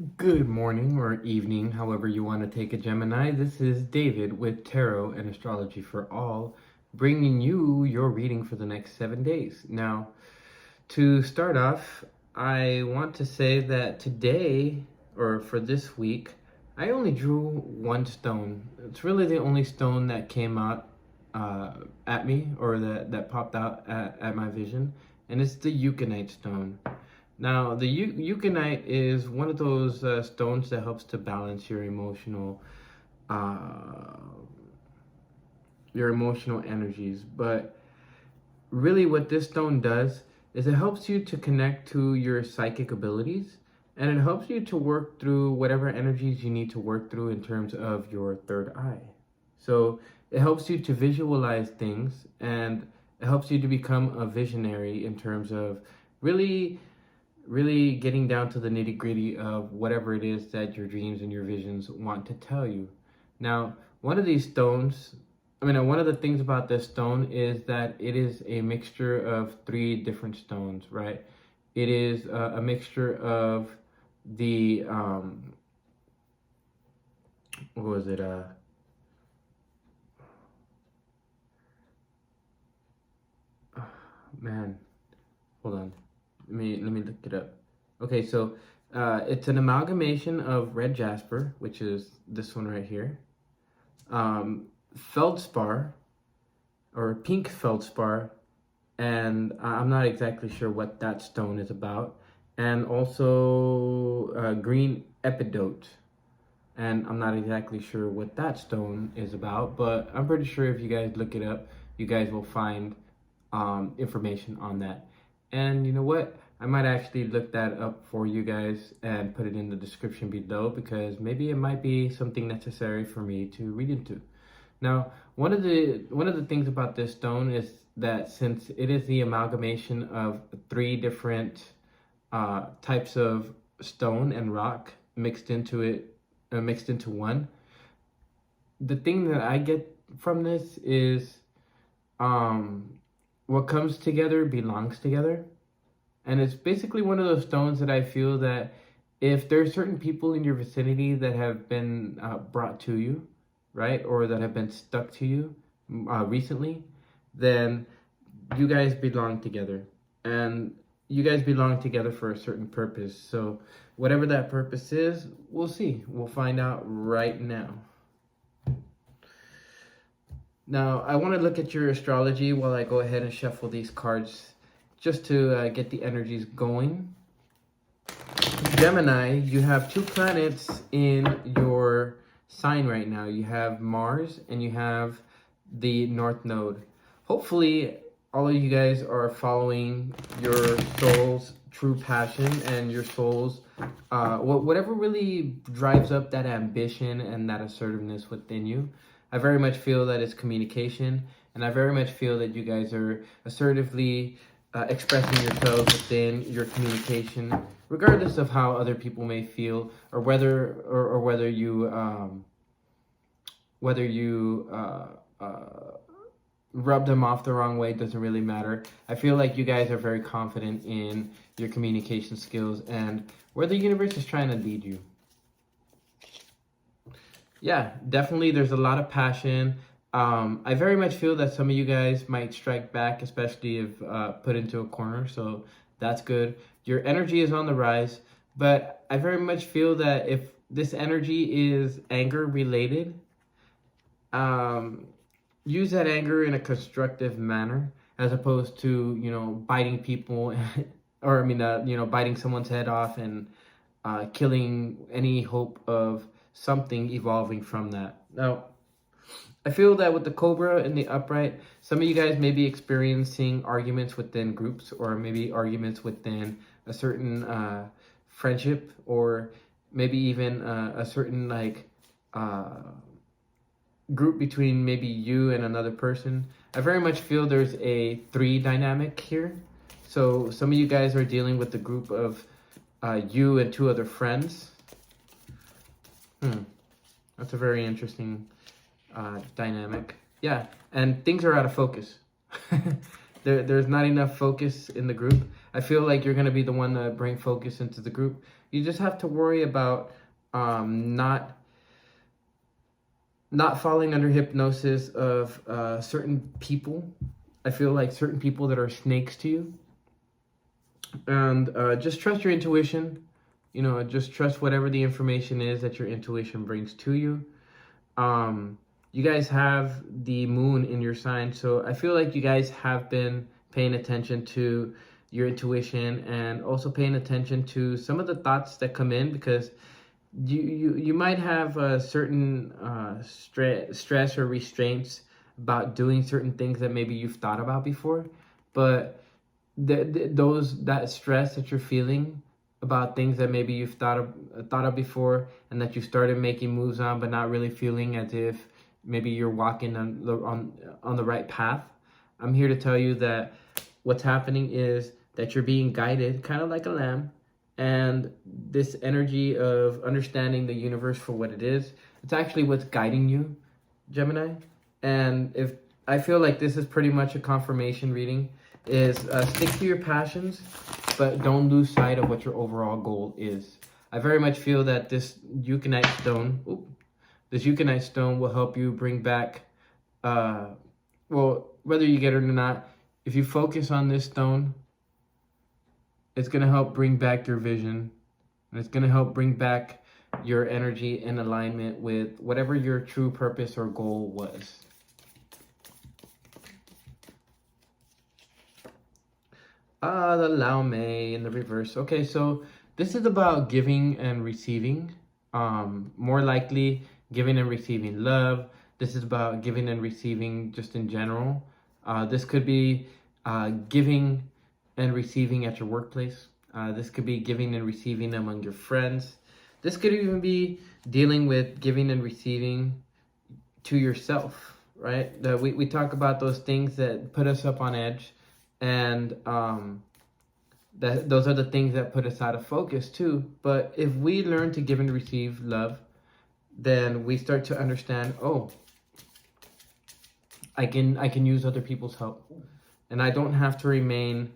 Good morning or evening, however you want to take it, Gemini. This is David with Tarot and Astrology for All, bringing you your reading for the next 7 days. Now, to start off, I want to say that today, or for this week, I only drew one stone. It's really the only stone that came out at me, or that popped out at my vision, and it's the Euconite stone. Now, the euconite is one of those stones that helps to balance uh, your emotional energies. But really, what this stone does is it helps you to connect to your psychic abilities, and it helps you to work through whatever energies you need to work through in terms of your third eye. So it helps you to visualize things, and it helps you to become a visionary in terms of really getting down to the nitty gritty of whatever it is that your dreams and your visions want to tell you. Now, one of these stones, one of the things about this stone is that it is a mixture of three different stones, right? It is a mixture of the, what was it? Man, hold on. Let me look it up. Okay, so it's an amalgamation of red jasper, which is this one right here, feldspar or pink feldspar, and I'm not exactly sure what that stone is about, and also green epidote, and I'm not exactly sure what that stone is about, but I'm pretty sure if you guys look it up, you guys will find information on that. And you know what? I might actually look that up for you guys and put it in the description below, because maybe it might be something necessary for me to read into. Now, one of the things about this stone is that since it is the amalgamation of three different types of stone and rock mixed into one, the thing that I get from this is what comes together belongs together. And it's basically one of those stones that I feel that if there's certain people in your vicinity that have been brought to you, right, or that have been stuck to you recently, then you guys belong together. And you guys belong together for a certain purpose. So whatever that purpose is, we'll see. We'll find out right now. Now, I want to look at your astrology while I go ahead and shuffle these cards just to get the energies going. Gemini, you have two planets in your sign right now. You have Mars and you have the North Node. Hopefully, all of you guys are following your soul's true passion and your soul's whatever really drives up that ambition and that assertiveness within you. I very much feel that it's communication, and I very much feel that you guys are assertively expressing yourselves within your communication, regardless of how other people may feel, or whether you rub them off the wrong way. Doesn't really matter. I feel like you guys are very confident in your communication skills and where the universe is trying to lead you. Yeah, definitely there's a lot of passion. I very much feel that some of you guys might strike back, especially if put into a corner, so that's good. Your energy is on the rise, but I very much feel that if this energy is anger related, use that anger in a constructive manner, as opposed to, biting people, or biting someone's head off and killing any hope of something evolving from that. Now, I feel that with the Cobra and the upright, some of you guys may be experiencing arguments within groups, or maybe arguments within a certain friendship, or maybe even a certain group between maybe you and another person. I very much feel there's a three dynamic here. So some of you guys are dealing with the group of you and two other friends. That's a very interesting dynamic. Yeah, and things are out of focus. There's not enough focus in the group. I feel like you're going to be the one to bring focus into the group. You just have to worry about not falling under hypnosis of certain people. I feel like certain people that are snakes to you. And just trust your intuition. You know, just trust whatever the information is that your intuition brings to you. You guys have the moon in your sign, so I feel like you guys have been paying attention to your intuition and also paying attention to some of the thoughts that come in, because you might have a certain stress or restraints about doing certain things that maybe you've thought about before, but that stress that you're feeling about things that maybe you've thought of before and that you started making moves on, but not really feeling as if maybe you're walking on the right path. I'm here to tell you that what's happening is that you're being guided, kind of like a lamb, and this energy of understanding the universe for what it is, it's actually what's guiding you, Gemini. And if I feel like this is pretty much a confirmation reading, is stick to your passions, but don't lose sight of what your overall goal is. I very much feel that this euchainite stone, will help you bring back, well, whether you get it or not, if you focus on this stone, it's going to help bring back your vision, and it's going to help bring back your energy in alignment with whatever your true purpose or goal was. The Lao Mei in the reverse. Okay, so this is about giving and receiving. More likely giving and receiving love. This is about giving and receiving just in general. This could be giving and receiving at your workplace. This could be giving and receiving among your friends. This could even be dealing with giving and receiving to yourself, right? We talk about those things that put us up on edge, and those are the things that put us out of focus too. But if we learn to give and receive love, then we start to understand, oh, I can use other people's help, and I don't have to remain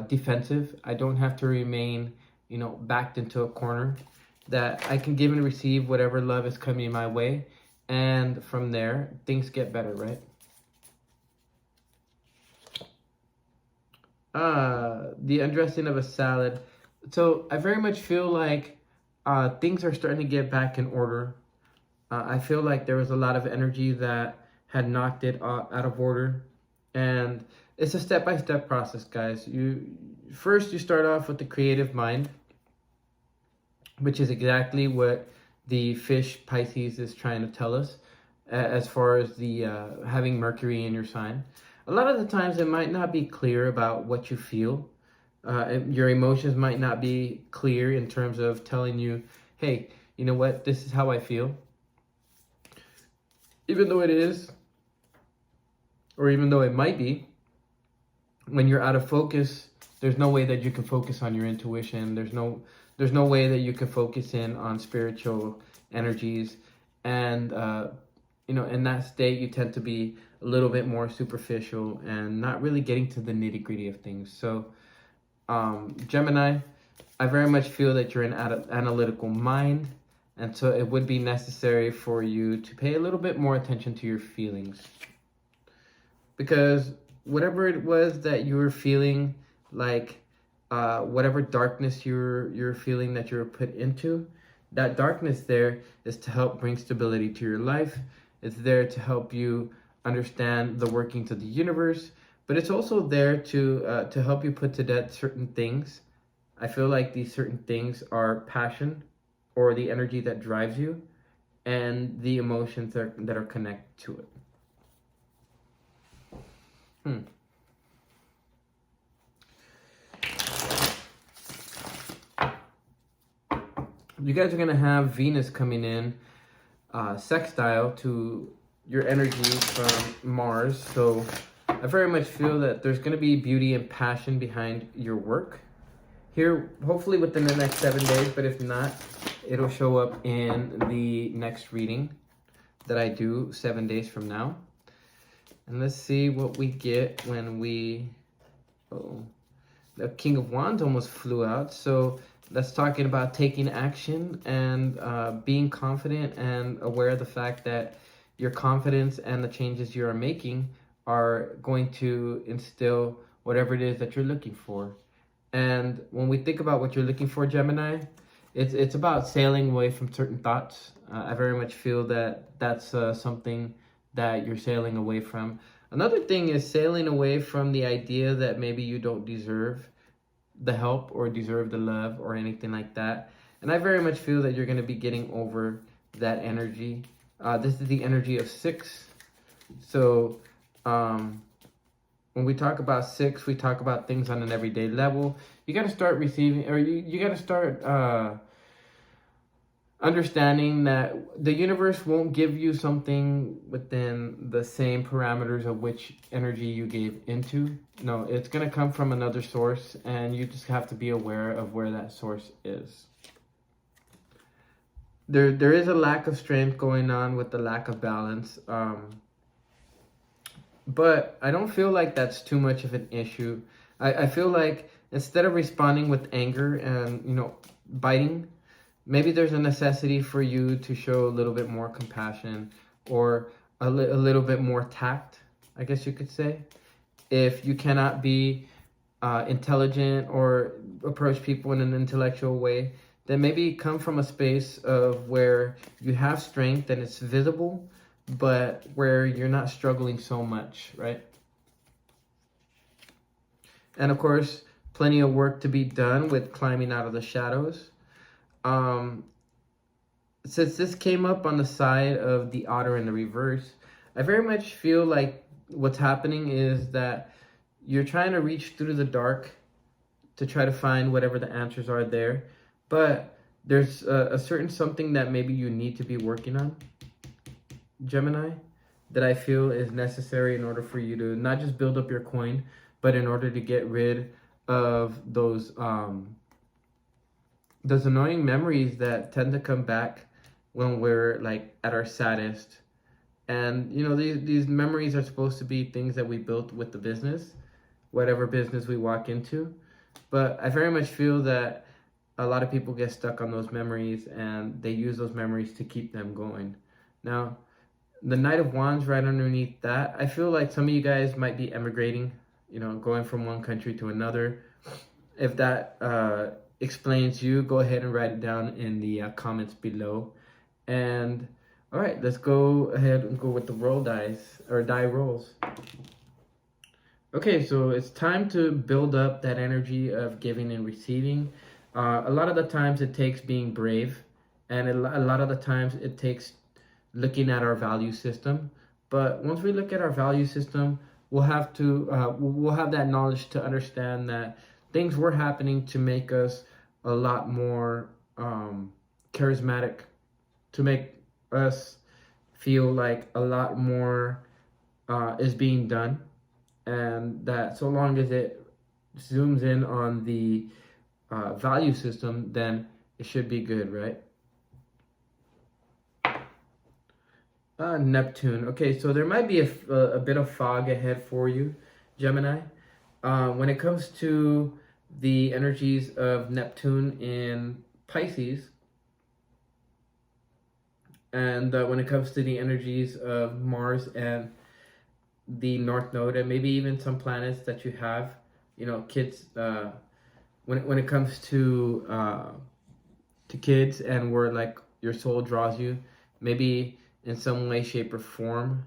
defensive. I don't have to remain, backed into a corner. That I can give and receive whatever love is coming my way, and from there things get better, right? The undressing of a salad. So I very much feel like things are starting to get back in order. I feel like there was a lot of energy that had knocked it out of order, and it's a step-by-step process, guys. You start off with the creative mind, which is exactly what the fish Pisces is trying to tell us, as far as the having Mercury in your sign. A lot of the times it might not be clear about what you feel. Your emotions might not be clear in terms of telling you, hey, you know what, this is how I feel. Even though it is, or even though it might be, when you're out of focus, there's no way that you can focus on your intuition. There's no way that you can focus in on spiritual energies. And, in that state, you tend to be a little bit more superficial and not really getting to the nitty-gritty of things. So, Gemini, I very much feel that you're an analytical mind, and so it would be necessary for you to pay a little bit more attention to your feelings. Because whatever it was that you were feeling, like whatever darkness you're feeling that you're put into, that darkness there is to help bring stability to your life. It's there to help you understand the workings of the universe, but it's also there to help you put to death certain things. I feel like these certain things are passion, or the energy that drives you, and the emotions that are connected to it. You guys are going to have Venus coming in sextile to your energy from Mars. So I very much feel that there's going to be beauty and passion behind your work here, hopefully within the next 7 days. But if not, it'll show up in the next reading that I do 7 days from now. And let's see what we get when we... the King of Wands almost flew out. So that's talking about taking action and being confident and aware of the fact that your confidence and the changes you are making are going to instill whatever it is that you're looking for. And when we think about what you're looking for, Gemini, it's about sailing away from certain thoughts. I very much feel that that's something that you're sailing away from. Another thing is sailing away from the idea that maybe you don't deserve the help or deserve the love or anything like that. And I very much feel that you're going to be getting over that energy. This is the energy of 6. So when we talk about 6, we talk about things on an everyday level. You got to start receiving, or you got to start understanding that the universe won't give you something within the same parameters of which energy you gave into. No, it's going to come from another source, and you just have to be aware of where that source is. There is a lack of strength going on with the lack of balance. But I don't feel like that's too much of an issue. I feel like instead of responding with anger and, biting, maybe there's a necessity for you to show a little bit more compassion or a little bit more tact, I guess you could say. If you cannot be intelligent or approach people in an intellectual way, then maybe come from a space of where you have strength and it's visible, but where you're not struggling so much, right? And of course, plenty of work to be done with climbing out of the shadows. Since this came up on the side of the otter in the reverse, I very much feel like what's happening is that you're trying to reach through the dark to try to find whatever the answers are there. But there's a certain something that maybe you need to be working on, Gemini, that I feel is necessary in order for you to not just build up your coin, but in order to get rid of those annoying memories that tend to come back when we're like at our saddest. And these memories are supposed to be things that we built with the business, whatever business we walk into. But I very much feel that a lot of people get stuck on those memories and they use those memories to keep them going. Now, the Knight of Wands right underneath that, I feel like some of you guys might be emigrating, going from one country to another. If that explains you, go ahead and write it down in the comments below. And all right, let's go ahead and go with the roll dice, or die rolls. Okay, so it's time to build up that energy of giving and receiving. A lot of the times it takes being brave, and a lot of the times it takes looking at our value system. But once we look at our value system, we'll have that knowledge to understand that things were happening to make us a lot more charismatic, to make us feel like a lot more is being done, and that so long as it zooms in on the value system, then it should be good, right? Neptune. Okay, so there might be a bit of fog ahead for you, Gemini. When it comes to the energies of Neptune in Pisces, and when it comes to the energies of Mars and the North Node, and maybe even some planets that you have, kids, when it comes to kids and where like your soul draws you, maybe in some way, shape, or form,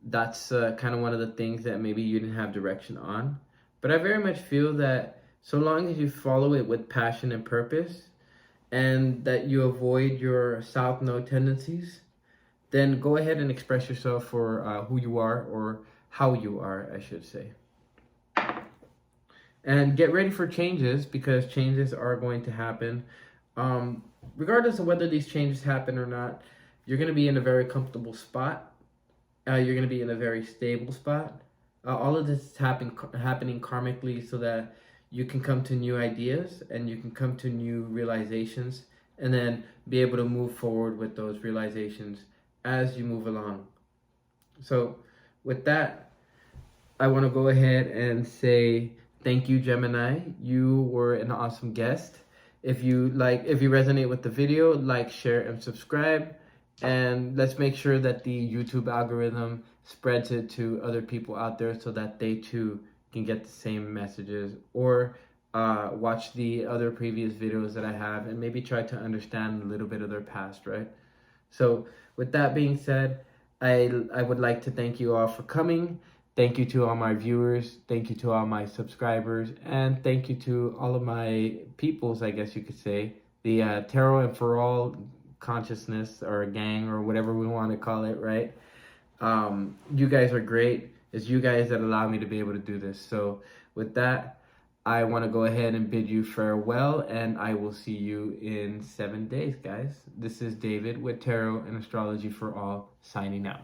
that's kind of one of the things that maybe you didn't have direction on. But I very much feel that so long as you follow it with passion and purpose, and that you avoid your South Node tendencies, then go ahead and express yourself for who you are, or how you are, I should say. And get ready for changes, because changes are going to happen. Regardless of whether these changes happen or not, you're going to be in a very comfortable spot. You're going to be in a very stable spot. All of this is happening karmically so that you can come to new ideas and you can come to new realizations, and then be able to move forward with those realizations as you move along. So with that, I want to go ahead and say Thank you, Gemini. You were an awesome guest. If you resonate with the video, like, share, and subscribe. And let's make sure that the YouTube algorithm spreads it to other people out there so that they too can get the same messages, or watch the other previous videos that I have and maybe try to understand a little bit of their past, right? So with that being said, I would like to thank you all for coming. Thank you to all my viewers. Thank you to all my subscribers. And thank you to all of my peoples, I guess you could say. The Tarot and For All consciousness, or gang, or whatever we want to call it, right? You guys are great. It's you guys that allow me to be able to do this. So with that, I want to go ahead and bid you farewell, and I will see you in 7 days, guys. This is David with Tarot and Astrology for All, signing out.